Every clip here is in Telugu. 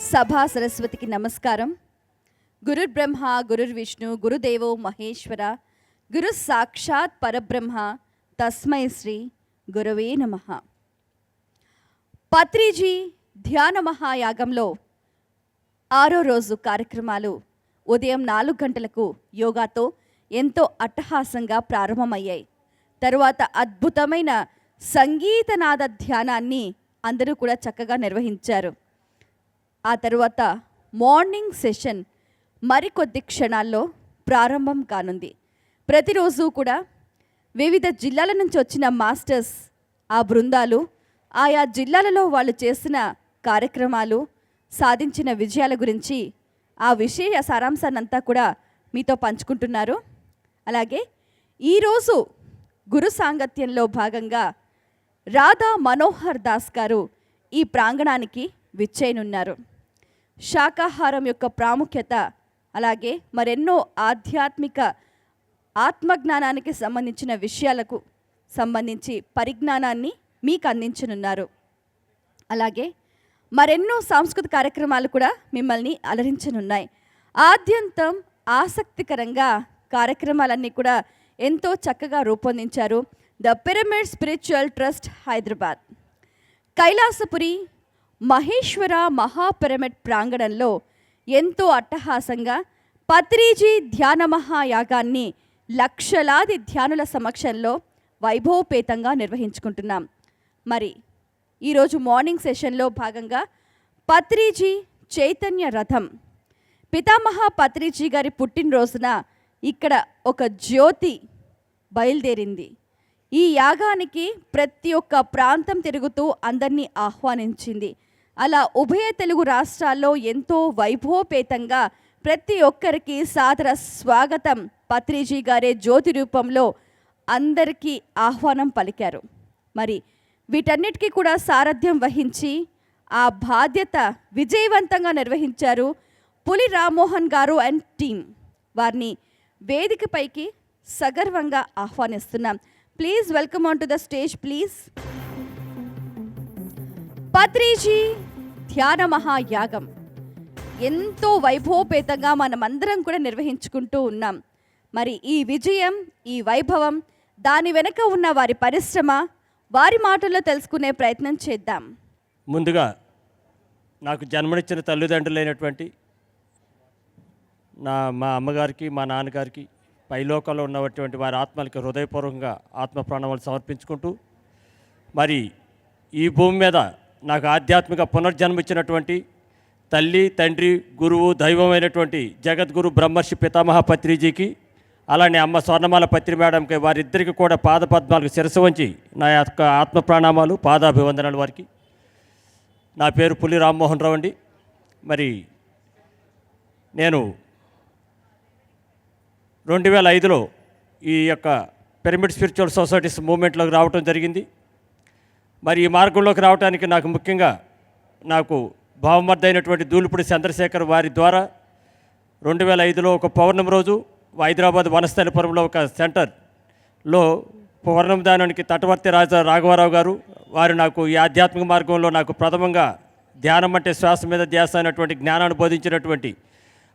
సభా సరస్వతికి నమస్కారం. గురుర్ బ్రహ్మ గురుర్ విష్ణు గురుదేవో మహేశ్వర గురు సాక్షాత్ పరబ్రహ్మ తస్మై శ్రీ గురవే నమః. పత్రిజీ ధ్యాన మహాయాగంలో 6వ రోజు కార్యక్రమాలు ఉదయం 4 గంటలకు యోగాతో ఎంతో అట్టహాసంగా ప్రారంభమయ్యాయి. తరువాత అద్భుతమైన సంగీతనాద ధ్యానాన్ని అందరూ కూడా చక్కగా నిర్వహించారు. ఆ తరువాత మార్నింగ్ సెషన్ మరికొద్ది క్షణాల్లో ప్రారంభం కానుంది. ప్రతిరోజు కూడా వివిధ జిల్లాల నుంచి వచ్చిన మాస్టర్స్, ఆ బృందాలు ఆయా జిల్లాలలో వాళ్ళు చేసిన కార్యక్రమాలు, సాధించిన విజయాల గురించి ఆ విషయ సారాంశాన్నంతా కూడా మీతో పంచుకుంటున్నారు. అలాగే ఈరోజు గురు సాంగత్యంలో భాగంగా రాధా మనోహర్ దాస్ గారు ఈ ప్రాంగణానికి విచ్చేయనున్నారు. శాకాహారం యొక్క ప్రాముఖ్యత, అలాగే మరెన్నో ఆధ్యాత్మిక ఆత్మజ్ఞానానికి సంబంధించిన విషయాలకు సంబంధించి పరిజ్ఞానాన్ని మీకు అందించనున్నారు. అలాగే మరెన్నో సాంస్కృతిక కార్యక్రమాలు కూడా మిమ్మల్ని అలరించనున్నాయి. ఆద్యంతం ఆసక్తికరంగా కార్యక్రమాలన్నీ కూడా ఎంతో చక్కగా రూపొందించారు the pyramid spiritual trust Hyderabad. Kailasapuri Maheshwara మహాపిరమిడ్ ప్రాంగణంలో ఎంతో అట్టహాసంగా పత్రిజీ ధ్యాన మహాయాగాన్ని లక్షలాది ధ్యానుల సమక్షంలో వైభవపేతంగా నిర్వహించుకుంటున్నాం. మరి ఈరోజు మార్నింగ్ సెషన్లో భాగంగా పత్రిజీ చైతన్య రథం, పితామహ పత్రిజీ గారి పుట్టినరోజున ఇక్కడ ఒక జ్యోతి బయలుదేరింది. ఈ యాగానికి ప్రతి ఒక్క ప్రాంతం తిరుగుతూ అందరినీ ఆహ్వానించింది. అలా ఉభయ తెలుగు రాష్ట్రాల్లో ఎంతో వైభవపేతంగా ప్రతి ఒక్కరికి సాదర స్వాగతం పత్రిజీ గారే జ్యోతి రూపంలో అందరికీ ఆహ్వానం పలికారు. మరి వీటన్నిటికీ కూడా సారథ్యం వహించి ఆ బాధ్యత విజయవంతంగా నిర్వహించారు పులి రామ్మోహన్ గారు అండ్ టీమ్. వారిని వేదికపైకి సగర్వంగా ఆహ్వానిస్తున్నాం. Please welcome on to the stage please. Patriji ధ్యాన మహాయాగం ఎంతో వైభవపేతంగా మనమందరం కూడా నిర్వహించుకుంటూ ఉన్నాం. మరి ఈ విజయం, ఈ వైభవం, దాని వెనుక ఉన్న వారి పరిశ్రమ, వారి మాటల్లో తెలుసుకునే ప్రయత్నం చేద్దాం. ముందుగా నాకు జన్మనిచ్చిన తల్లిదండ్రులైనటువంటి మా అమ్మగారికి, మా నాన్నగారికి, పైలోకంలో ఉన్నటువంటి వారి ఆత్మలకి హృదయపూర్వకంగా ఆత్మ ప్రణామాలు సమర్పించుకుంటూ, మరి ఈ భూమి మీద నాకు ఆధ్యాత్మిక పునర్జన్మ ఇచ్చినటువంటి తల్లి, తండ్రి, గురువు, దైవమైనటువంటి జగద్గురు బ్రహ్మర్షి పితామహ పత్రిజీకి, అలానే అమ్మ స్వర్ణమాల పత్రి మేడంకి, వారిద్దరికి కూడా పాదపద్మాలకు శిరస్సు వంచి నా యొక్క ఆత్మ ప్రణామాలు, పాదాభివందనాలు వారికి. నా పేరు పులి రామ్మోహన్ రావు అండి. మరి నేను 2005లో ఈ యొక్క పిరమిడ్ స్పిరిచువల్ సొసైటీస్ మూవ్మెంట్లోకి రావటం జరిగింది. మరి ఈ మార్గంలోకి రావడానికి నాకు ముఖ్యంగా నాకు భావమర్దైనటువంటి దూలిపూడి చంద్రశేఖర్ వారి ద్వారా 2005లో ఒక పౌర్ణమి రోజు హైదరాబాద్ వనస్థలిపురంలో ఒక సెంటర్లో పౌర్ణమి దానానికి తటవర్తి రాఘవరావు గారు వారు నాకు ఈ ఆధ్యాత్మిక మార్గంలో నాకు ప్రథమంగా ధ్యానం అంటే శ్వాస మీద ధ్యాస అయినటువంటి జ్ఞానాన్ని బోధించినటువంటి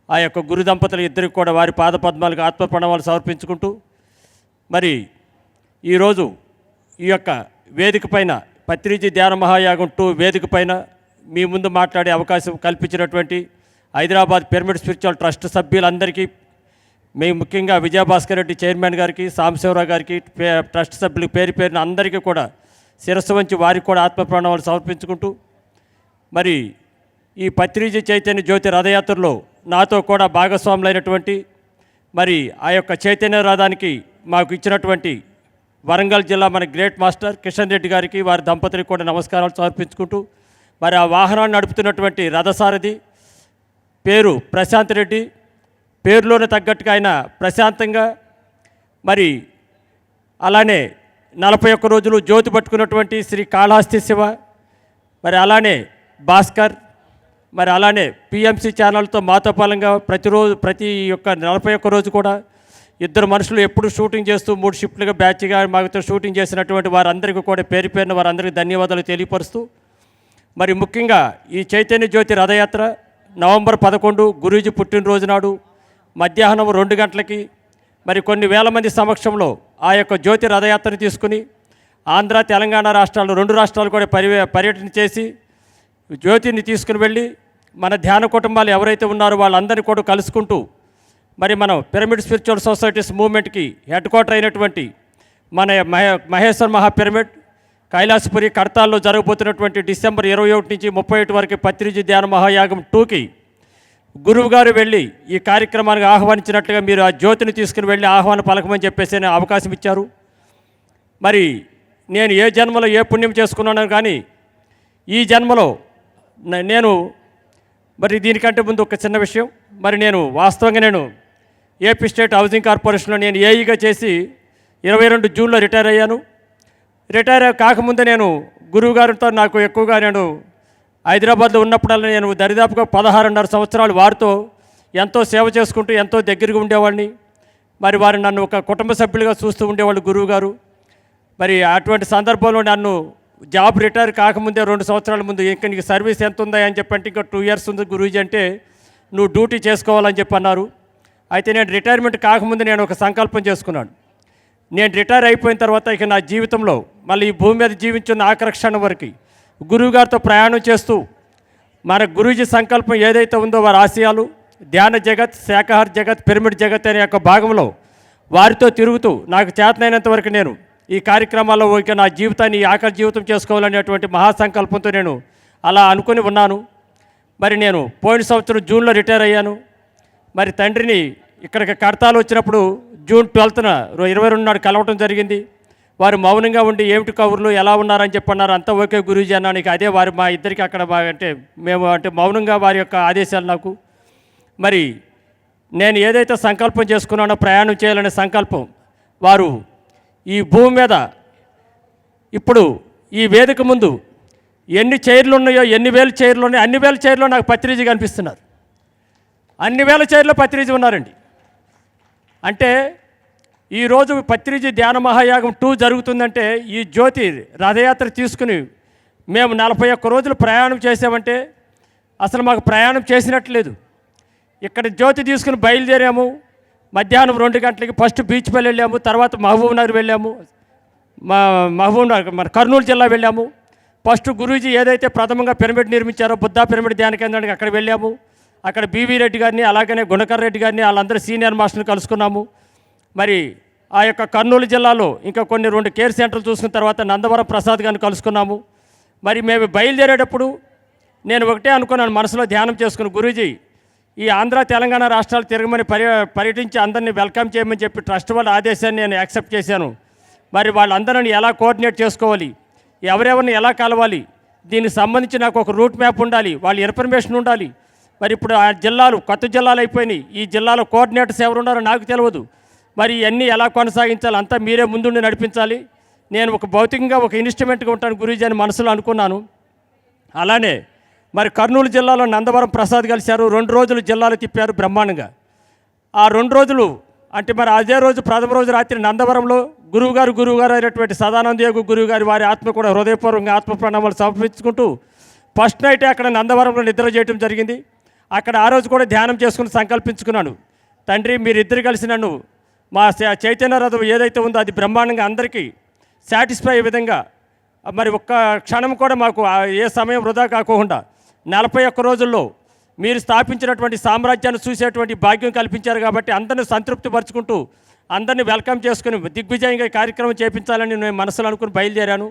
ఆ యొక్క గురు దంపతులు ఇద్దరికి కూడా వారి పాదపద్మాలకు ఆత్మ ప్రణామాలు సమర్పించుకుంటూ, మరి ఈరోజు ఈ యొక్క వేదిక పైన పత్రిజీ ధ్యాన మహాయాగం 2 వేదిక పైన మీ ముందు మాట్లాడే అవకాశం కల్పించినటువంటి హైదరాబాద్ పిరమిడ్ స్పిరిచువల్ ట్రస్ట్ సభ్యులందరికీ, మేము ముఖ్యంగా విజయభాస్కర్ రెడ్డి చైర్మన్ గారికి, సాంబశివరావు గారికి, ట్రస్ట్ సభ్యులకు పేరు పేరున అందరికీ కూడా శిరస్సు వంచి వారికి కూడా ఆత్మ ప్రణామాలు సమర్పించుకుంటూ, మరి ఈ పత్రిజీ చైతన్య జ్యోతి రథయాత్రలో నాతో కూడా భాగస్వాములైనటువంటి, మరి ఆ యొక్క చైతన్య రథానికి మాకు ఇచ్చినటువంటి వరంగల్ జిల్లా మన గ్రేట్ మాస్టర్ కిషన్ రెడ్డి గారికి, వారి దంపతులకు కూడా నమస్కారాలు సమర్పించుకుంటూ, మరి ఆ వాహనాన్ని నడుపుతున్నటువంటి రథసారథి పేరు ప్రశాంత్ రెడ్డి, పేరులోనే తగ్గట్టుగా ఆయన ప్రశాంతంగా, మరి అలానే 41 రోజులు జ్యోతి పట్టుకున్నటువంటి శ్రీ కాళహస్తి శివ, మరి అలానే భాస్కర్, మరి అలానే పిఎంసి ఛానల్తో మాతో పాలంగా ప్రతి యొక్క 41 రోజు కూడా ఇద్దరు మనుషులు ఎప్పుడు షూటింగ్ చేస్తూ 3 షిఫ్ట్లుగా బ్యాచ్గా మాతో షూటింగ్ చేసినటువంటి వారందరికీ కూడా పేరు పేరున వారందరికీ ధన్యవాదాలు తెలియపరుస్తూ, మరి ముఖ్యంగా ఈ చైతన్య జ్యోతి రథయాత్ర నవంబర్ 11 గురూజీ పుట్టినరోజు నాడు మధ్యాహ్నం 2 గంటలకి మరి కొన్ని వేల మంది సమక్షంలో ఆ యొక్క జ్యోతి రథయాత్రను తీసుకుని ఆంధ్ర తెలంగాణ రాష్ట్రాలు 2 రాష్ట్రాలు కూడా పర్యటన చేసి జ్యోతిని తీసుకుని వెళ్ళి మన ధ్యాన కుటుంబాలు ఎవరైతే ఉన్నారో వాళ్ళందరినీ కూడా కలుసుకుంటూ మరి మనం పిరమిడ్ స్పిరిచువల్ సొసైటీస్ మూవ్మెంట్కి హెడ్ క్వార్టర్ అయినటువంటి మన మహేశ్వర్ మహాపిరమిడ్ కైలాసపురి కడతాల్లో జరగబోతున్నటువంటి డిసెంబర్ 21 నుంచి 31 వరకు పత్రిజీ ధ్యాన మహాయాగం 2కి గురువు గారు వెళ్ళి ఈ కార్యక్రమానికి ఆహ్వానించినట్లుగా మీరు ఆ జ్యోతిని తీసుకుని వెళ్ళి ఆహ్వాన పలకమని చెప్పేసి అవకాశం ఇచ్చారు. మరి నేను ఏ జన్మలో ఏ పుణ్యం చేసుకున్నాను కానీ ఈ జన్మలో నేను మరి దీనికంటే ముందు ఒక చిన్న విషయం, మరి నేను వాస్తవంగా నేను ఏపీ స్టేట్ హౌసింగ్ కార్పొరేషన్లో నేను ఏఈగా చేసి 22 జూన్లో రిటైర్ అయ్యాను. రిటైర్ కాకముందే నేను గురువు గారితో నాకు ఎక్కువగా నేను హైదరాబాద్లో ఉన్నప్పుడల్లా నేను దరిదాపుగా 16.5 సంవత్సరాలు వారితో ఎంతో సేవ చేసుకుంటూ ఎంతో దగ్గరగా ఉండేవాడిని. మరి వారు నన్ను ఒక కుటుంబ సభ్యులుగా చూస్తూ ఉండేవాళ్ళు గురువు గారు. మరి అటువంటి సందర్భంలో నన్ను జాబ్ రిటైర్ కాకముందే 2 సంవత్సరాల ముందు ఇంకా నీకు సర్వీస్ ఎంత ఉందా అని చెప్పంటే ఇంకా 2 ఇయర్స్ ఉంది గురూజీ అంటే నువ్వు డ్యూటీ చేసుకోవాలని చెప్పి అన్నారు. అయితే నేను రిటైర్మెంట్ కాకముందు నేను ఒక సంకల్పం చేసుకున్నాను. నేను రిటైర్ అయిపోయిన తర్వాత ఇక నా జీవితంలో మళ్ళీ ఈ భూమి మీద జీవించిన ఆకర్షణ వరకు గురువుగారితో ప్రయాణం చేస్తూ మన గురూజీ సంకల్పం ఏదైతే ఉందో వారి ఆశయాలు ధ్యాన జగత్, శాకాహార జగత్, పిరమిడ్ జగత్ అనే యొక్క భాగంలో వారితో తిరుగుతూ నాకు చేతనైనంత వరకు నేను ఈ కార్యక్రమాల్లో ఇక నా జీవితాన్ని ఆఖరి జీవితం చేసుకోవాలనేటువంటి మహాసంకల్పంతో నేను అలా అనుకుని ఉన్నాను. మరి నేను పోయిన సంవత్సరం జూన్లో రిటైర్ అయ్యాను. మరి తండ్రిని ఇక్కడికి కడతాలు వచ్చినప్పుడు జూన్ 12న 22 నాడు కలవటం జరిగింది. వారు మౌనంగా ఉండి ఏమిటి కబుర్లు ఎలా ఉన్నారని చెప్పన్నారు. అంతా ఓకే గురూజీ అన్నాను. ఇక అదే వారు మా ఇద్దరికి అక్కడ అంటే మేము అంటే మౌనంగా వారి యొక్క ఆదేశాలు నాకు. మరి నేను ఏదైతే సంకల్పం చేసుకున్నానో ప్రయాణం చేయాలనే సంకల్పం వారు ఈ భూమి మీద ఇప్పుడు ఈ వేదిక ముందు ఎన్ని చైర్లు ఉన్నాయో ఎన్ని వేల చైర్లు ఉన్నాయో అన్ని వేల చైర్లో నాకు పత్రిజీ కనిపిస్తున్నారు. అన్ని వేల చైర్లో పత్రిజీ ఉన్నారండి. అంటే ఈరోజు పత్రిజీ ధ్యాన మహాయాగం 2 జరుగుతుందంటే ఈ జ్యోతి రథయాత్ర తీసుకుని మేము 41 రోజులు ప్రయాణం చేసామంటే అసలు మాకు ప్రయాణం చేసినట్లేదు. ఇక్కడ జ్యోతి తీసుకుని బయలుదేరాము. మధ్యాహ్నం 2 గంటలకి ఫస్ట్ బీచ్పల్లి వెళ్ళాము, తర్వాత మహబూబ్ నగర్ వెళ్ళాము, మహబూబ్ నగర్ మన కర్నూలు జిల్లా వెళ్ళాము. ఫస్ట్ గురూజీ ఏదైతే ప్రథమంగా పిరమిడ్ నిర్మించారో బుద్ధా పిరమిడ్ ధ్యాన కేంద్రానికి అక్కడ వెళ్ళాము. అక్కడ బీవీ రెడ్డి గారిని అలాగనే గుణకర్ రెడ్డి గారిని వాళ్ళందరూ సీనియర్ మాస్టర్ని కలుసుకున్నాము. మరి ఆ యొక్క కర్నూలు జిల్లాలో ఇంకా కొన్ని 2 కేర్ సెంటర్లు చూసుకున్న తర్వాత నందవరం ప్రసాద్ గారిని కలుసుకున్నాము. మరి మేము బయలుదేరేటప్పుడు నేను ఒకటే అనుకున్నాను మనసులో ధ్యానం చేసుకుని, గురూజీ ఈ ఆంధ్ర తెలంగాణ రాష్ట్రాలు తిరగమని పర్యటించి అందరినీ వెల్కమ్ చేయమని చెప్పి ట్రస్ట్ వాళ్ళ ఆదేశాన్ని నేను యాక్సెప్ట్ చేశాను. మరి వాళ్ళందరినీ ఎలా కోఆర్డినేట్ చేసుకోవాలి, ఎవరెవరిని ఎలా కలవాలి, దీనికి సంబంధించి నాకు ఒక రూట్ మ్యాప్ ఉండాలి, వాళ్ళ ఇన్ఫర్మేషన్ ఉండాలి. మరి ఇప్పుడు ఆ జిల్లాలు కొత్త జిల్లాలు అయిపోయినాయి. ఈ జిల్లాలో కోఆర్డినేటర్స్ ఎవరు ఉన్నారో నాకు తెలియదు. మరి ఇవన్నీ ఎలా కొనసాగించాలి, అంతా మీరే ముందుండి నడిపించాలి. నేను ఒక భౌతికంగా ఒక ఇన్స్ట్రుమెంట్గా ఉంటాను గురూజీ అని మనసులో అనుకున్నాను. అలానే మరి కర్నూలు జిల్లాలో నందవరం ప్రసాద్ కలిశారు. 2 రోజులు జిల్లాలు తిప్పారు బ్రహ్మాండంగా. ఆ 2 రోజులు అంటే మరి అదే రోజు ప్రథమ రోజు రాత్రి నందవరంలో గురువుగారు అయినటువంటి సదానంద యోగి గురువు గారి వారి ఆత్మ కూడా హృదయపూర్వకంగా ఆత్మ ప్రణామాలు సమర్పించుకుంటూ ఫస్ట్ నైటే అక్కడ నందవరంలో నిద్ర చేయడం జరిగింది. అక్కడ ఆ రోజు కూడా ధ్యానం చేసుకుని సంకల్పించుకున్నాను, తండ్రి మీరిద్దరు కలిసి నన్ను మా చైతన్య రథం ఏదైతే ఉందో అది బ్రహ్మాండంగా అందరికీ సాటిస్ఫై అయ్యే విధంగా మరి ఒక్క క్షణం కూడా మాకు ఏ సమయం వృధా కాకుండా 41 రోజుల్లో మీరు స్థాపించినటువంటి సామ్రాజ్యాన్ని చూసేటువంటి భాగ్యం కల్పించారు. కాబట్టి అందరిని సంతృప్తిపరుచుకుంటూ అందరినీ వెల్కమ్ చేసుకుని దిగ్విజయంగా కార్యక్రమం చేయించాలని నేను మనసులో అనుకుని బయలుదేరాను.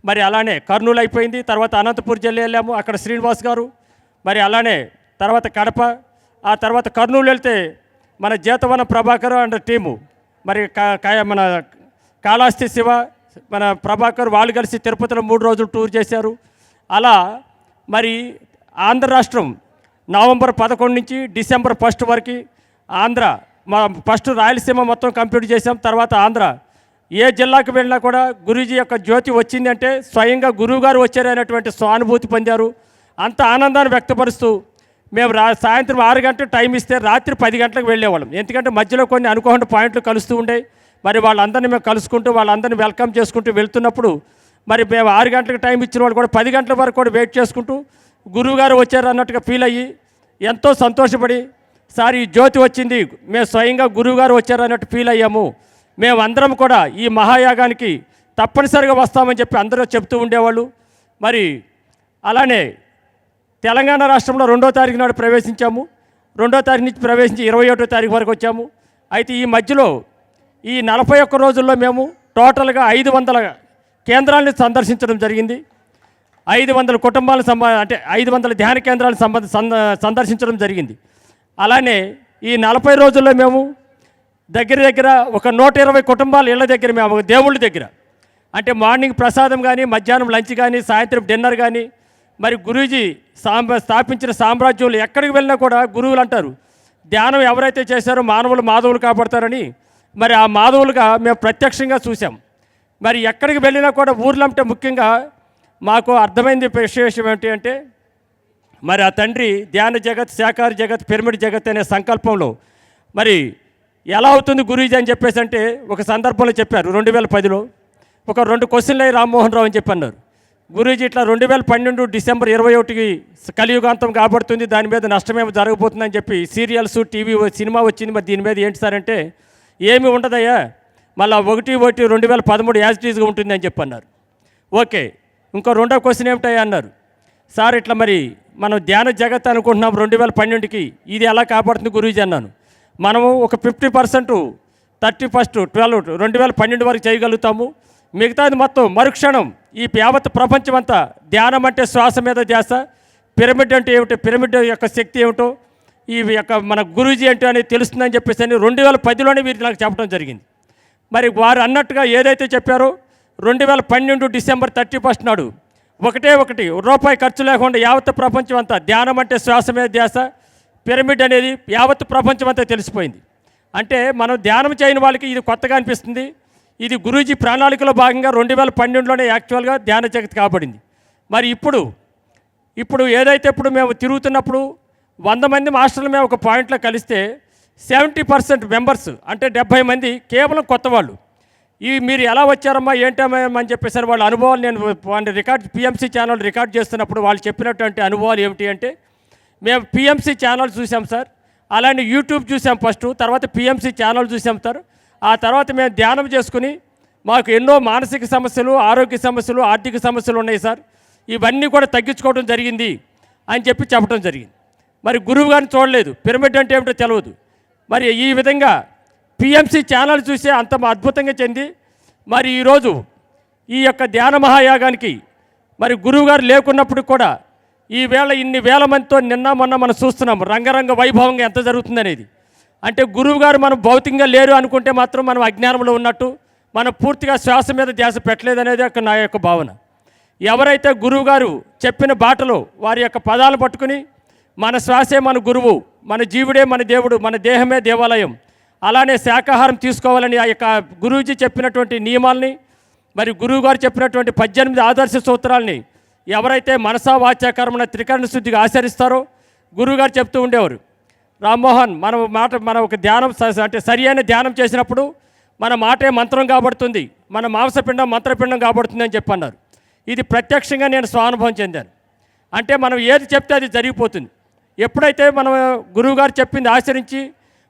మరి అలానే కర్నూలు అయిపోయింది. తర్వాత అనంతపూర్ జిల్లా వెళ్ళాము, అక్కడ శ్రీనివాస్ గారు. మరి అలానే తర్వాత కడప, ఆ తర్వాత కర్నూలు వెళ్తే మన జీతవనం ప్రభాకర్ అండ్ టీము, మరి మన కాళహస్తి శివ, మన ప్రభాకర్ వాళ్ళు కలిసి తిరుపతిలో 3 రోజులు టూర్ చేశారు. అలా మరి ఆంధ్ర రాష్ట్రం నవంబర్ 11 నుంచి డిసెంబర్ 1 వరకు ఆంధ్ర ఫస్ట్ రాయలసీమ మొత్తం కంప్లీట్ చేసాం. తర్వాత ఆంధ్ర ఏ జిల్లాకు వెళ్ళినా కూడా గురూజీ యొక్క జ్యోతి వచ్చింది అంటే స్వయంగా గురువుగారు వచ్చారనేటువంటి స్వానుభూతి పొందారు. అంత ఆనందాన్ని వ్యక్తపరుస్తూ మేము సాయంత్రం 6 గంటలకు టైం ఇస్తే రాత్రి 10 గంటలకు వెళ్ళేవాళ్ళం. ఎందుకంటే మధ్యలో కొన్ని అనుకోకుండా పాయింట్లు కలుస్తూ ఉండేవి. మరి వాళ్ళందరినీ మేము కలుసుకుంటూ వాళ్ళందరినీ వెల్కమ్ చేసుకుంటూ వెళ్తున్నప్పుడు మరి మేము 6 గంటలకు టైం ఇచ్చిన వాళ్ళు కూడా 10 గంటల వరకు కూడా వెయిట్ చేసుకుంటూ గురువుగారు వచ్చారు అన్నట్టుగా ఫీల్ అయ్యి ఎంతో సంతోషపడి, సార్ ఈ జ్యోతి వచ్చింది, మేము స్వయంగా గురువుగారు వచ్చారు అన్నట్టు ఫీల్ అయ్యాము, మేమందరం కూడా ఈ మహాయాగానికి తప్పనిసరిగా వస్తామని చెప్పి అందరూ చెప్తూ ఉండేవాళ్ళు. మరి అలానే తెలంగాణ రాష్ట్రంలో 2వ తారీఖు నాడు ప్రవేశించాము. 2వ తారీఖు నుంచి ప్రవేశించి 21వ తారీఖు వరకు వచ్చాము. అయితే ఈ మధ్యలో ఈ 41 రోజుల్లో మేము టోటల్గా 500 కేంద్రాలను సందర్శించడం జరిగింది. 500 కుటుంబాలను అంటే 500 ధ్యాన కేంద్రాలను సందర్శించడం జరిగింది. అలానే ఈ 40 రోజుల్లో మేము దగ్గర ఒక 120 కుటుంబాల ఇళ్ళ దగ్గర, మేము దేవుళ్ళ దగ్గర, అంటే మార్నింగ్ ప్రసాదం కానీ, మధ్యాహ్నం లంచ్ కానీ, సాయంత్రం డిన్నర్ కానీ, మరి గురూజీ స్థాపించిన సామ్రాజ్యంలో ఎక్కడికి వెళ్ళినా కూడా గురువులు అంటారు, ధ్యానం ఎవరైతే చేశారో మానవులు మాధవులు కాపాడతారని. మరి ఆ మాధవులుగా మేము ప్రత్యక్షంగా చూసాం. మరి ఎక్కడికి వెళ్ళినా కూడా ఊర్లో అంటే ముఖ్యంగా మాకు అర్థమైంది విషయం ఏంటి అంటే, మరి ఆ తండ్రి ధ్యాన జగత్, శాకార జగత్, పిరమిడ్ జగత్ అనే సంకల్పంలో మరి ఎలా అవుతుంది గురూజీ అని చెప్పేసి అంటే ఒక సందర్భంలో చెప్పారు. 2010లో ఒక 2 క్వశ్చన్లు అయ్యి రామ్మోహన్ రావు అని చెప్పి అన్నారు. గురూజీ ఇట్లా 2012 డిసెంబర్ 21కి కలియుగాంతం కాబడుతుంది, దాని మీద నష్టమేమో జరగబోతుందని చెప్పి సీరియల్స్, టీవీ, సినిమా వచ్చింది, మరి దీని మీద ఏంటి సార్ అంటే ఏమీ ఉండదయ్యా, మళ్ళీ 1/1/2013 యాజ్ ఇట్ ఈజ్గా ఉంటుంది అని చెప్పి అన్నారు. ఓకే, ఇంకో 2వ క్వశ్చన్ ఏమిటయ్యా అన్నారు. సార్ ఇట్లా మరి మనం ధ్యాన జగత్ అనుకుంటున్నాం 2012కి, ఇది ఎలా కాపాడుతుంది గురూజీ అన్నాను. మనము ఒక 50% 2012 వరకు చేయగలుగుతాము, మిగతాది మొత్తం మరుక్షణం ఈ యావత్ ప్రపంచం అంతా ధ్యానం అంటే శ్వాస మీద ధ్యాస, పిరమిడ్ అంటే ఏమిటో, పిరమిడ్ యొక్క శక్తి ఏమిటో, ఈ యొక్క మన గురూజీ అంటే అనేది తెలుస్తుందని చెప్పేసి అని 2010లోనే వీరు నాకు చెప్పడం జరిగింది. మరి వారు అన్నట్టుగా ఏదైతే చెప్పారో 2012 డిసెంబర్ 31 నాడు ఒకటి రూపాయి ఖర్చు లేకుండా యావత్ ప్రపంచం అంతా ధ్యానం అంటే శ్వాస మీద ధ్యాస, పిరమిడ్ అనేది యావత్ ప్రపంచం అంతా తెలిసిపోయింది. అంటే మనం ధ్యానం చేయని వాళ్ళకి ఇది కొత్తగా అనిపిస్తుంది. ఇది గురూజీ ప్రణాళికలో భాగంగా 2012లోనే యాక్చువల్గా ధ్యాన జగత్ కాబడింది. మరి ఇప్పుడు ఏదైతే ఇప్పుడు మేము తిరుగుతున్నప్పుడు 100 మంది మాస్టర్లు మేము ఒక పాయింట్లో కలిస్తే 70% మెంబర్స్ అంటే 70 మంది కేవలం కొత్త వాళ్ళు. మీరు ఎలా వచ్చారమ్మా ఏంటమ్మా అని చెప్పేసారు వాళ్ళ అనుభవాలు నేను వాళ్ళ పిఎంసి ఛానల్ రికార్డ్ చేస్తున్నప్పుడు వాళ్ళు చెప్పినటువంటి అనుభవాలు ఏమిటి అంటే, మేము పిఎంసి ఛానల్ చూసాం సార్, అలానే యూట్యూబ్ చూసాం ఫస్ట్, తర్వాత పిఎంసి ఛానల్ చూసాం సార్, ఆ తర్వాత మేము ధ్యానం చేసుకుని మాకు ఎన్నో మానసిక సమస్యలు, ఆరోగ్య సమస్యలు, ఆర్థిక సమస్యలు ఉన్నాయి సార్, ఇవన్నీ కూడా తగ్గించుకోవడం జరిగింది అని చెప్పి చెప్పడం జరిగింది. మరి గురువు గారిని చూడలేదు, పిరమిడ్ అంటే ఏమిటో తెలియదు. మరి ఈ విధంగా పిఎంసి ఛానల్ చూసి అంత అద్భుతంగా చెంది మరి ఈరోజు ఈ యొక్క ధ్యాన మహాయాగానికి మరి గురువుగారు లేకున్నప్పుడు కూడా ఈవేళ ఇన్ని వేల మందితో నిన్న మొన్న మనం చూస్తున్నాం రంగరంగ వైభవంగా ఎంత జరుగుతుందనేది. అంటే గురువుగారు మనం భౌతికంగా లేరు అనుకుంటే మాత్రం మనం అజ్ఞానంలో ఉన్నట్టు, మనం పూర్తిగా శ్వాస మీద ధ్యాస పెట్టలేదనేది నా యొక్క భావన. ఎవరైతే గురువుగారు చెప్పిన బాటలో వారి యొక్క పదాలు పట్టుకుని మన శ్వాసే మన గురువు, మన జీవుడే మన దేవుడు, మన దేహమే దేవాలయం, అలానే శాకాహారం తీసుకోవాలని ఆ యొక్క గురూజీ చెప్పినటువంటి నియమాల్ని, మరి గురువుగారు చెప్పినటువంటి 18 ఆదర్శ సూత్రాలని ఎవరైతే మనసా వాచా కర్మణ త్రికరణ శుద్ధిగా ఆచరిస్తారో, గురువుగారు చెప్తూ ఉండేవారు, రామ్మోహన్ మన ఒక ధ్యానం అంటే సరి అయిన ధ్యానం చేసినప్పుడు మన మాటే మంత్రం కాబడుతుంది, మన మాంసపిండం మంత్రపిండం కాబడుతుంది అని చెప్పన్నారు. ఇది ప్రత్యక్షంగా నేను స్వానుభవం చెందాను. అంటే మనం ఏది చెప్తే అది జరిగిపోతుంది. ఎప్పుడైతే మనం గురువుగారు చెప్పింది ఆచరించి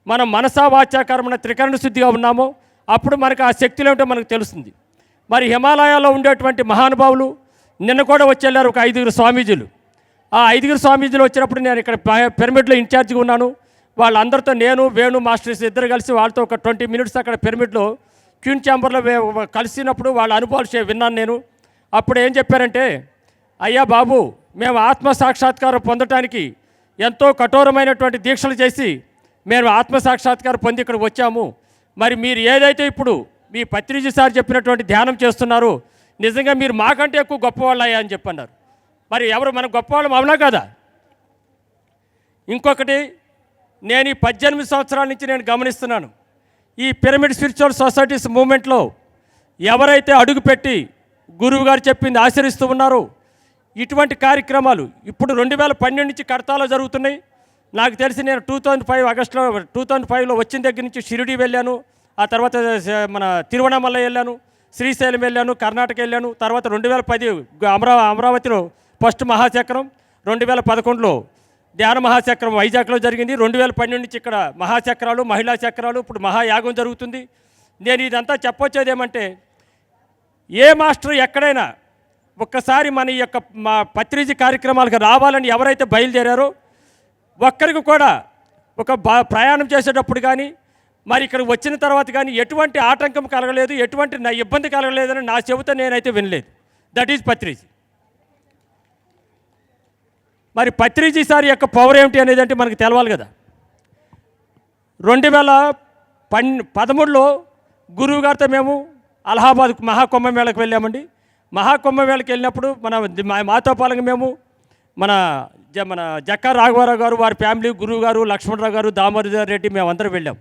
మనం మనసా వాచా కర్మణ త్రికరణ శుద్ధిగా ఉన్నామో అప్పుడు మనకు ఆ శక్తులు ఏమిటో మనకు తెలుస్తుంది. మరి హిమాలయాల్లో ఉండేటువంటి మహానుభావులు నిన్న కూడా వచ్చేళ్ళారు ఒక 5 స్వామీజీలు. ఆ 5 స్వామీజీలు వచ్చినప్పుడు నేను ఇక్కడ పిరమిడ్లో ఇన్ఛార్జిగా ఉన్నాను. వాళ్ళందరితో నేను వేణు మాస్టర్స్ ఇద్దరు కలిసి వాళ్ళతో ఒక 20 మినిట్స్ అక్కడ పిరమిడ్లో క్యూన్ ఛాంబర్లో కలిసినప్పుడు వాళ్ళ అనుభవాలు విన్నాను నేను. అప్పుడు ఏం చెప్పారంటే, అయ్యా బాబు, మేము ఆత్మ సాక్షాత్కారం పొందటానికి ఎంతో కఠోరమైనటువంటి దీక్షలు చేసి మేము ఆత్మ సాక్షాత్కారం పొంది ఇక్కడికి వచ్చాము. మరి మీరు ఏదైతే ఇప్పుడు మీ పత్రిజీ సార్ చెప్పినటువంటి ధ్యానం చేస్తున్నారు, నిజంగా మీరు మాకంటే ఎక్కువ గొప్పవాళ్ళయ్యా అని చెప్పన్నారు. మరి ఎవరు మన గొప్పవాళ్ళం అవునా కదా? ఇంకొకటి, నేను ఈ 18 సంవత్సరాల నుంచి నేను గమనిస్తున్నాను, ఈ పిరమిడ్ స్పిరిచువల్ సొసైటీస్ మూమెంట్లో ఎవరైతే అడుగుపెట్టి గురువుగారు చెప్పింది ఆచరిస్తూ ఉన్నారో ఇటువంటి కార్యక్రమాలు ఇప్పుడు 2012 నుంచి కడతాలో జరుగుతున్నాయి. నాకు తెలిసి నేను 2005 ఆగస్టులో 2005లో వచ్చిన దగ్గర నుంచి షిరిడి వెళ్ళాను, ఆ తర్వాత మన తిరువణామలై వెళ్ళాను, శ్రీశైలం వెళ్ళాను, కర్ణాటక వెళ్ళాను. తర్వాత 2010 అమరావతిలో ఫస్ట్ మహాచక్రం, 2011లో ధ్యాన మహాచక్రం వైజాగ్లో జరిగింది. 2012 నుంచి ఇక్కడ మహాచక్రాలు, మహిళా చక్రాలు, ఇప్పుడు మహాయాగం జరుగుతుంది. నేను ఇదంతా చెప్పొచ్చేది ఏమంటే, ఏ మాస్టర్ ఎక్కడైనా ఒక్కసారి మన ఈ యొక్క మా పత్రిజీ కార్యక్రమాలకు రావాలని ఎవరైతే బయలుదేరారో ఒక్కరికి కూడా ఒక ప్రయాణం చేసేటప్పుడు కానీ మరి ఇక్కడికి వచ్చిన తర్వాత కానీ ఎటువంటి ఆటంకం కలగలేదు, ఎటువంటి ఇబ్బంది కలగలేదని నా చెబుతా నేనైతే వినలేదు. That is Patriji. మరి పత్రిజీ సార్ యొక్క పవర్ ఏమిటి అనేది అంటే మనకు తెలవాలి కదా. 2013లో గురువు గారితో మేము అలహాబాద్ మహాకుంభమేళకు వెళ్ళామండి. మహాకుంభమేళకి వెళ్ళినప్పుడు మాతో పాలంగా మేము మన జక్కా రాఘవరావు గారు, వారి ఫ్యామిలీ, గురువు గారు, లక్ష్మణరావు గారు, దామోదర్ రెడ్డి మేమందరం వెళ్ళాం.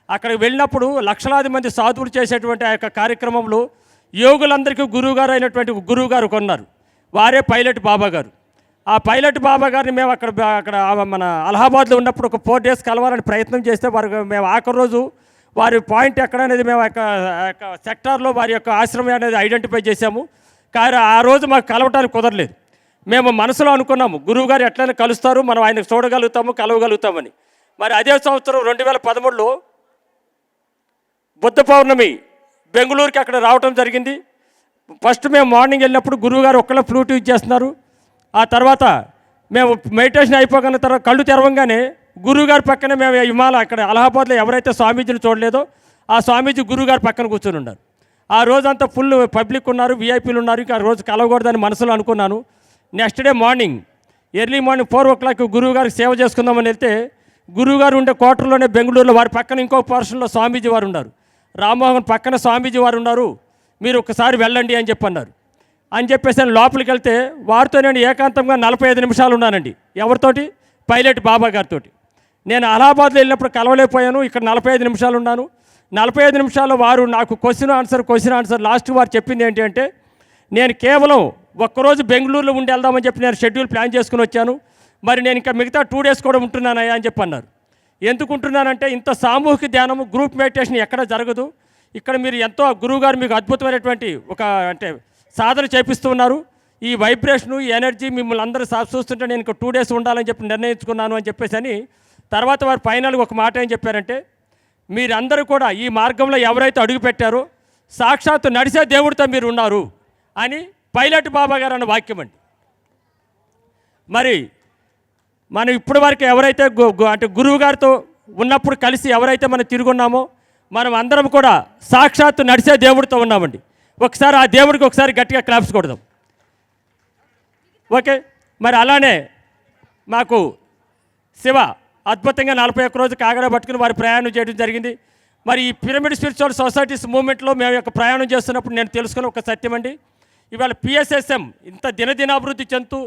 అక్కడికి వెళ్ళినప్పుడు లక్షలాది మంది సాధువులు చేసేటువంటి ఆ యొక్క కార్యక్రమంలో యోగులందరికీ గురువుగారు అయినటువంటి గురువుగారు కొన్నారు. వారే పైలట్ బాబా గారు. ఆ పైలట్ బాబా గారిని మేము అక్కడ మన అలహాబాద్లో ఉన్నప్పుడు ఒక 4 days కలవాలని ప్రయత్నం చేస్తే మేము ఆఖరి రోజు వారి పాయింట్ ఎక్కడ అనేది మేము యొక్క సెక్టార్లో వారి యొక్క ఆశ్రమం అనేది ఐడెంటిఫై చేశాము. కానీ ఆ రోజు మాకు కలవటానికి కుదరలేదు. మేము మనసులో అనుకున్నాము గురువుగారు ఎట్లయినా కలుస్తారు, మనం ఆయనకు చూడగలుగుతాము, కలవగలుగుతామని. మరి అదే సంవత్సరం 2013లో బుద్ధ పౌర్ణమి బెంగళూరుకి అక్కడ రావటం జరిగింది. ఫస్ట్ మేము మార్నింగ్ వెళ్ళినప్పుడు గురువుగారు ఒక్కళ్ళ ఫ్లూట్ యూజ్ చేస్తున్నారు. ఆ తర్వాత మేము మెడిటేషన్ అయిపోయిన తర్వాత కళ్ళు తెరవంగానే గురువుగారి పక్కనే మేము అక్కడ అలహాబాద్లో ఎవరైతే స్వామీజీని చూడలేదో ఆ స్వామీజీ గురువుగారి పక్కన కూర్చొని ఉన్నారు. ఆ రోజంతా ఫుల్ పబ్లిక్ ఉన్నారు, విఐపీలు ఉన్నారు. ఇంకా ఆ రోజు కలవకూడదని మనసులో అనుకున్నాను. Next day morning early morning 4 o'clock గురువుగారికి సేవ చేసుకుందామని వెళ్తే గురువుగారు ఉండే క్వార్టర్లోనే బెంగళూరులో వారి పక్కన ఇంకో పోర్షన్లో స్వామీజీ వారు ఉన్నారు. రామ్మోహన్ పక్కన స్వామీజీ వారు ఉన్నారు, మీరు ఒకసారి వెళ్ళండి అని చెప్పన్నారు. అని చెప్పేసి నేను లోపలికి వెళ్తే వారితో నేను ఏకాంతంగా 45 నిమిషాలు ఉన్నానండి. ఎవరితోటి? పైలట్ బాబా గారితో. నేను అలహాబాద్లో వెళ్ళినప్పుడు కలవలేకపోయాను, ఇక్కడ 45 నిమిషాలు ఉన్నాను. 45 నిమిషాల్లో వారు నాకు క్వశ్చన్ ఆన్సర్ లాస్ట్ వారు చెప్పింది ఏంటి అంటే, నేను కేవలం ఒక్కరోజు బెంగళూరులో ఉండి వెళ్దామని చెప్పి నేను షెడ్యూల్ ప్లాన్ చేసుకుని వచ్చాను, మరి నేను ఇంకా మిగతా 2 days కూడా ఉంటున్నానయ్యా అని చెప్పి అన్నారు. ఎందుకు ఉంటున్నానంటే, ఇంత సామూహిక ధ్యానము, గ్రూప్ మెడిటేషన్ ఎక్కడ జరగదు. ఇక్కడ మీరు ఎంతో గురువుగారు మీకు అద్భుతమైనటువంటి సాధన చేపిస్తూ ఉన్నారు. ఈ వైబ్రేషను, ఈ ఎనర్జీ మిమ్మల్ని అందరూ చూస్తుంటే నేను ఇంకా 2 days ఉండాలని చెప్పి నిర్ణయించుకున్నాను అని చెప్పేసి అని. తర్వాత వారు ఫైనల్గా ఒక మాట ఏం చెప్పారంటే, మీరందరూ కూడా ఈ మార్గంలో ఎవరైతే అడుగు పెట్టారో సాక్షాత్తు నడిచే దేవుడితో మీరు ఉన్నారు అని పైలట్ బాబా గారు అన్న వాక్యం అండి. మరి మనం ఇప్పటి వరకు ఎవరైతే అంటే గురువు గారితో ఉన్నప్పుడు కలిసి ఎవరైతే మనం తిరుగున్నామో మనం అందరం కూడా సాక్షాత్తు నడిచే దేవుడితో ఉన్నామండి. ఒకసారి ఆ దేవుడికి ఒకసారి గట్టిగా క్లాప్స్ కొడదాం. ఓకే. మరి అలానే మాకు శివ అద్భుతంగా 41 రోజు కాగడ పట్టుకుని వారి ప్రయాణం చేయడం జరిగింది. మరి ఈ పిరమిడ్ స్పిరిచువల్ సొసైటీస్ మూవ్మెంట్లో మేము యొక్క ప్రయాణం చేస్తున్నప్పుడు నేను తెలుసుకున్న ఒక సత్యం అండి, ఇవాళ PSSM ఇంత దినదినాభివృద్ధి చెందుతూ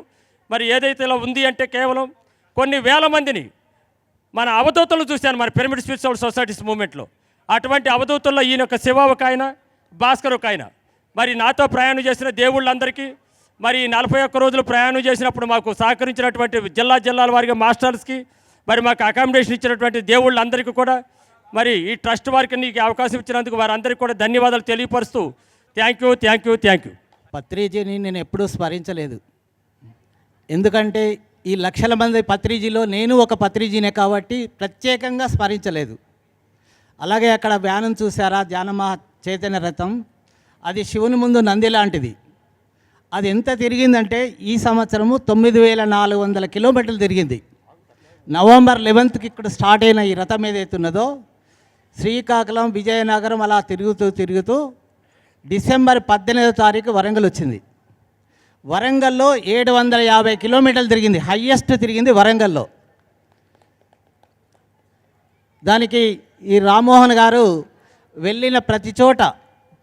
మరి ఏదైతే ఇలా ఉంది అంటే కేవలం కొన్ని వేల మందిని మన అవధూతలు చూశాను మన పిరమిడ్ స్పిరిచువల్ సొసైటీస్ మూవ్మెంట్లో. అటువంటి అవధూతల్లో ఈయన యొక్క శివ ఒక ఆయన, భాస్కర్ ఒక ఆయన. మరి నాతో ప్రయాణం చేసిన దేవుళ్ళందరికీ, మరి 41 రోజులు ప్రయాణం చేసినప్పుడు మాకు సహకరించినటువంటి జిల్లాల వారిగా మాస్టర్స్కి, మరి మాకు అకామిడేషన్ ఇచ్చినటువంటి దేవుళ్ళందరికీ కూడా, మరి ఈ ట్రస్ట్ వారికి నీకు అవకాశం ఇచ్చినందుకు వారందరికీ కూడా ధన్యవాదాలు తెలియపరుస్తూ థ్యాంక్ యూ. పత్రిజీని నేను ఎప్పుడూ స్మరించలేదు. ఎందుకంటే ఈ లక్షల మంది పత్రిజీలో నేను ఒక పత్రిజీనే కాబట్టి ప్రత్యేకంగా స్మరించలేదు. అలాగే అక్కడ వ్యానం చూసారా, ధ్యానమహా చైతన్య రథం, అది శివుని ముందు నంది లాంటిది. అది ఎంత తిరిగిందంటే ఈ సంవత్సరము 9400 కిలోమీటర్లు తిరిగింది. November 11th ఇక్కడ స్టార్ట్ అయిన ఈ రథం ఏదైతే ఉన్నదో శ్రీకాకుళం, విజయనగరం అలా తిరుగుతూ December 18వ వరంగల్ వచ్చింది. వరంగల్లో 750 కిలోమీటర్లు తిరిగింది, హయ్యెస్ట్ తిరిగింది వరంగల్లో. దానికి ఈ రామ్మోహన్ గారు వెళ్ళిన ప్రతి చోట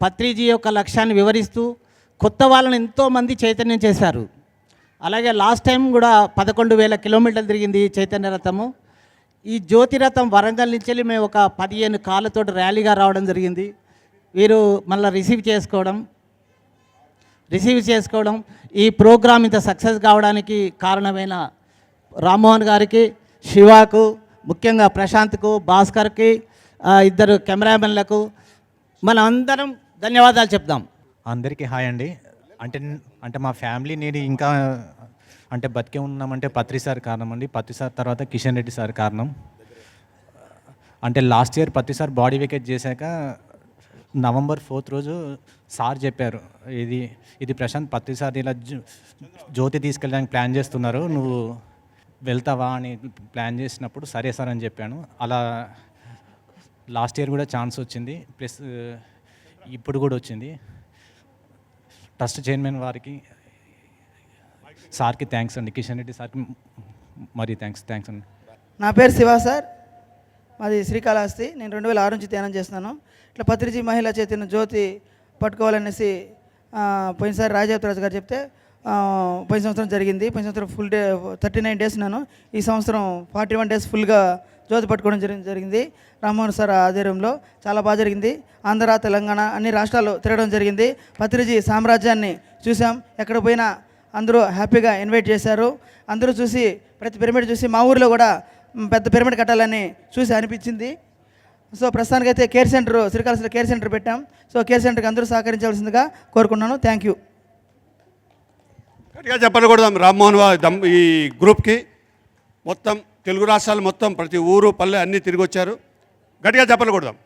పత్రిజీ యొక్క లక్ష్యాన్ని వివరిస్తూ కొత్త వాళ్ళని ఎంతోమంది చైతన్యం చేశారు. అలాగే లాస్ట్ టైం కూడా 11,000 కిలోమీటర్లు తిరిగింది చైతన్య రథము. ఈ జ్యోతిరథం వరంగల్ నుంచి వెళ్ళి మేము ఒక 15 కార్లతో ర్యాలీగా రావడం జరిగింది. వీరు మళ్ళీ రిసీవ్ చేసుకోవడం ఈ ప్రోగ్రాం ఇంత సక్సెస్ కావడానికి కారణమైన రామ్మోహన్ గారికి, శివాకు, ముఖ్యంగా ప్రశాంత్కు, భాస్కర్కి, 2 కెమెరామెన్లకు మనం అందరం ధన్యవాదాలు చెప్దాం. అందరికీ హాయ్ అండి. అంటే అంటే మా ఫ్యామిలీ నేను ఇంకా అంటే బతికే ఉన్నామంటే పత్రి సార్ కారణం అండి. పత్రి సార్ తర్వాత కిషన్ రెడ్డి సార్ కారణం. అంటే లాస్ట్ ఇయర్ పత్రి సార్ బాడీ వెకేట్ చేశాక నవంబర్ 4th రోజు సార్ చెప్పారు, ఇది ప్రశాంత్ పత్రి సార్ ఇలా జ్యోతి తీసుకెళ్ళడానికి ప్లాన్ చేస్తున్నారు, నువ్వు వెళ్తావా అని ప్లాన్ చేసినప్పుడు సరే సార్ అని చెప్పాను. అలా లాస్ట్ ఇయర్ కూడా ఛాన్స్ వచ్చింది, ప్లస్ ఇప్పుడు కూడా వచ్చింది. ట్రస్ట్ చైర్మన్ వారికి సార్కి థ్యాంక్స్ అండి, కిషన్ రెడ్డి సార్కి మరీ థ్యాంక్స్ అండి. నా పేరు శివ సార్, మాది శ్రీకాళహస్తి. నేను 2006 నుంచి ధ్యానం చేస్తున్నాను. ఇట్లా పత్రిజీ మహిళా చైతన్య జ్యోతి పట్టుకోవాలనేసి పోయినసారి రాజావతరాజు గారు చెప్తే పోయిన సంవత్సరం జరిగింది. పోయిన సంవత్సరం ఫుల్ డే 39 days ఉన్నాను. ఈ సంవత్సరం 41 days ఫుల్గా జ్యోతి పట్టుకోవడం జరిగింది. రామ్మోహన్ సార్ ఆధ్వర్యంలో చాలా బాగా జరిగింది. ఆంధ్ర, తెలంగాణ అన్ని రాష్ట్రాలు తిరగడం జరిగింది. పత్రిజీ సామ్రాజ్యాన్ని చూసాం. ఎక్కడ పోయినా అందరూ హ్యాపీగా ఇన్వైట్ చేశారు. అందరూ చూసి ప్రతి పిరమిడ్ చూసి మా ఊరిలో కూడా పెద్ద పిరమిడ్ కట్టాలని చూసి అనిపించింది. సో ప్రస్తుతానికైతే కేర్ సెంటర్, శ్రీకాళహస్తిలో కేర్ సెంటర్ పెట్టాం. సో కేర్ సెంటర్కి అందరూ సహకరించవలసిందిగా కోరుకున్నాను. Thank you. గట్టిగా చెప్పకూడదాం రామ్మోహన్ ఈ గ్రూప్కి. మొత్తం తెలుగు రాష్ట్రాలు మొత్తం ప్రతి ఊరు పల్లె అన్నీ తిరిగి వచ్చారు. గట్టిగా చెప్పకూడదాం.